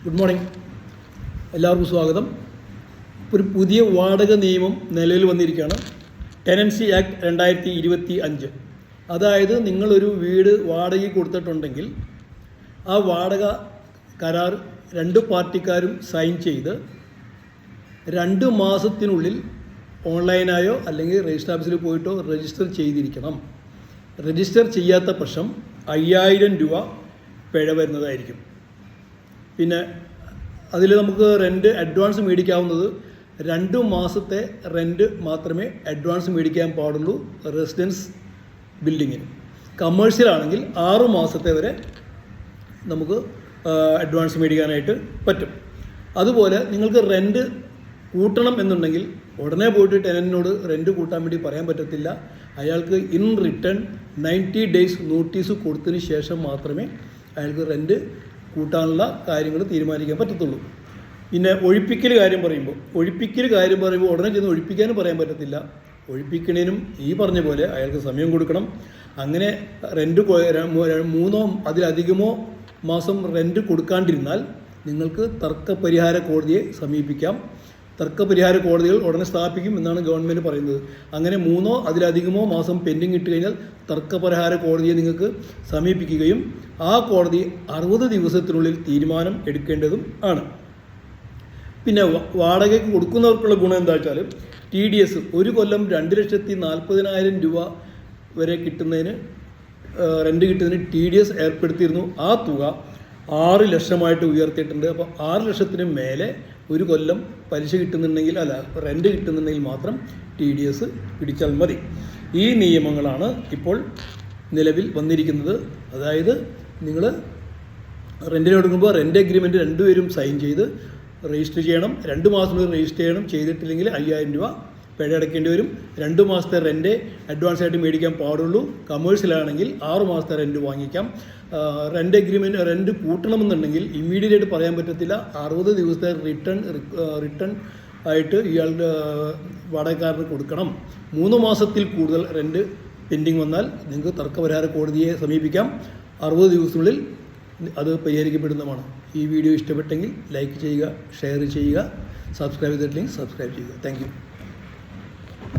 Good morning, എല്ലാവർക്കും സ്വാഗതം. ഒരു പുതിയ വാടക നിയമം നിലവിൽ വന്നിരിക്കുകയാണ്. Tenancy act 2025. അതായത് നിങ്ങളൊരു വീട് വാടകയ്ക്ക് കൊടുത്തിട്ടുണ്ടെങ്കിൽ ആ വാടക കരാർ രണ്ട് പാർട്ടിക്കാരും സൈൻ ചെയ്ത് 2 മാസത്തിനുള്ളിൽ ഓൺലൈനായോ അല്ലെങ്കിൽ രജിസ്റ്റർ ഓഫീസിൽ പോയിട്ടോ രജിസ്റ്റർ ചെയ്തിരിക്കണം. രജിസ്റ്റർ ചെയ്യാത്ത പക്ഷം 5000 രൂപ പിഴ വരുന്നതായിരിക്കും. പിന്നെ അതിൽ നമുക്ക് റെൻറ്റ് അഡ്വാൻസ് മേടിക്കാവുന്നത് 2 മാസത്തെ റെൻറ്റ് മാത്രമേ അഡ്വാൻസ് മേടിക്കാൻ പാടുള്ളൂ റെസിഡൻസ് ബിൽഡിങ്ങിന്. കമേഴ്ഷ്യലാണെങ്കിൽ 6 മാസത്തെ വരെ നമുക്ക് അഡ്വാൻസ് മേടിക്കാനായിട്ട് പറ്റും. അതുപോലെ നിങ്ങൾക്ക് റെൻറ്റ് കൂട്ടണം എന്നുണ്ടെങ്കിൽ ഉടനെ പോയിട്ട് ടെനൻറ്റിനോട് റെൻറ്റ് കൂട്ടാൻ വേണ്ടി പറയാൻ പറ്റത്തില്ല. അയാൾക്ക് ഇൻ റിട്ടേൺ 90 ഡേയ്സ് നോട്ടീസ് കൊടുത്തതിന് ശേഷം മാത്രമേ അയാൾക്ക് റെൻറ്റ് കൂട്ടാനുള്ള കാര്യങ്ങൾ തീരുമാനിക്കാൻ പറ്റത്തുള്ളൂ. പിന്നെ ഒഴിപ്പിക്കൽ കാര്യം പറയുമ്പോൾ ഉടനെ ചെന്ന് ഒഴിപ്പിക്കാനും പറയാൻ പറ്റത്തില്ല. ഒഴിപ്പിക്കണേനും ഈ പറഞ്ഞ പോലെ അയാൾക്ക് സമയം കൊടുക്കണം. അങ്ങനെ റെൻറ്റ് 3 അതിലധികമോ മാസം റെൻറ്റ് കൊടുക്കാണ്ടിരുന്നാൽ നിങ്ങൾക്ക് തർക്കപരിഹാര കോടതിയെ സമീപിക്കാം. തർക്കപരിഹാര കോടതികൾ ഉടനെ സ്ഥാപിക്കും എന്നാണ് ഗവൺമെൻറ് പറയുന്നത്. അങ്ങനെ 3 അതിലധികമോ മാസം പെൻഡിങ് ഇട്ട് കഴിഞ്ഞാൽ തർക്കപരിഹാര കോടതിയെ നിങ്ങൾക്ക് സമീപിക്കുകയും ആ കോടതി 60 ദിവസത്തിനുള്ളിൽ തീരുമാനം എടുക്കേണ്ടതും ആണ്. പിന്നെ വാടകയ്ക്ക് കൊടുക്കുന്നവർക്കുള്ള ഗുണം എന്താ വെച്ചാൽ TDS 1 കൊല്ലം 2,40,000 രൂപ വരെ കിട്ടുന്നതിന് റെൻറ്റ് കിട്ടുന്നതിന് TDS ഏർപ്പെടുത്തിയിരുന്നു. ആ തുക 6 ലക്ഷമായിട്ട് ഉയർത്തിയിട്ടുണ്ട്. അപ്പോൾ 6 ലക്ഷത്തിന് മേലെ 1 കൊല്ലം പലിശ കിട്ടുന്നുണ്ടെങ്കിൽ റെൻറ്റ് കിട്ടുന്നുണ്ടെങ്കിൽ മാത്രം TDS പിടിച്ചാൽ മതി. ഈ നിയമങ്ങളാണ് ഇപ്പോൾ നിലവിൽ വന്നിരിക്കുന്നത്. അതായത് നിങ്ങൾ റെൻറ്റിന് കൊടുക്കുമ്പോൾ റെൻറ്റ് അഗ്രിമെൻറ്റ് രണ്ടുപേരും സൈൻ ചെയ്ത് രജിസ്റ്റർ ചെയ്യണം. 2 മാസത്തിനുള്ളിൽ രജിസ്റ്റർ ചെയ്യണം. ചെയ്തിട്ടില്ലെങ്കിൽ 5000 രൂപ പിഴ അടയ്ക്കേണ്ടി വരും. 2 മാസത്തെ റെൻറ്റ് അഡ്വാൻസ് ആയിട്ട് മേടിക്കാൻ പാടുള്ളൂ. കമേഴ്ഷ്യലാണെങ്കിൽ 6 മാസത്തെ റെൻറ്റ് വാങ്ങിക്കാം. റെൻറ്റ് കൂട്ടണമെന്നുണ്ടെങ്കിൽ ഇമ്മീഡിയറ്റ് ആയിട്ട് പറയാൻ പറ്റത്തില്ല. 60 ദിവസത്തെ റിട്ടേൺ ആയിട്ട് ഇയാളുടെ വാടകക്കാരന് കൊടുക്കണം. 3 മാസത്തിൽ കൂടുതൽ റെൻറ്റ് പെൻഡിങ് വന്നാൽ നിങ്ങൾക്ക് തർക്കപരിഹാര കോടതിയെ സമീപിക്കാം. 60 ദിവസത്തിനുള്ളിൽ അത് പരിഹരിക്കപ്പെടുന്നതാണ്. ഈ വീഡിയോ ഇഷ്ടപ്പെട്ടെങ്കിൽ ലൈക്ക് ചെയ്യുക, ഷെയർ ചെയ്യുക, സബ്സ്ക്രൈബ് ചെയ്തിട്ടില്ലെങ്കിൽ സബ്സ്ക്രൈബ് ചെയ്യുക. Thank you.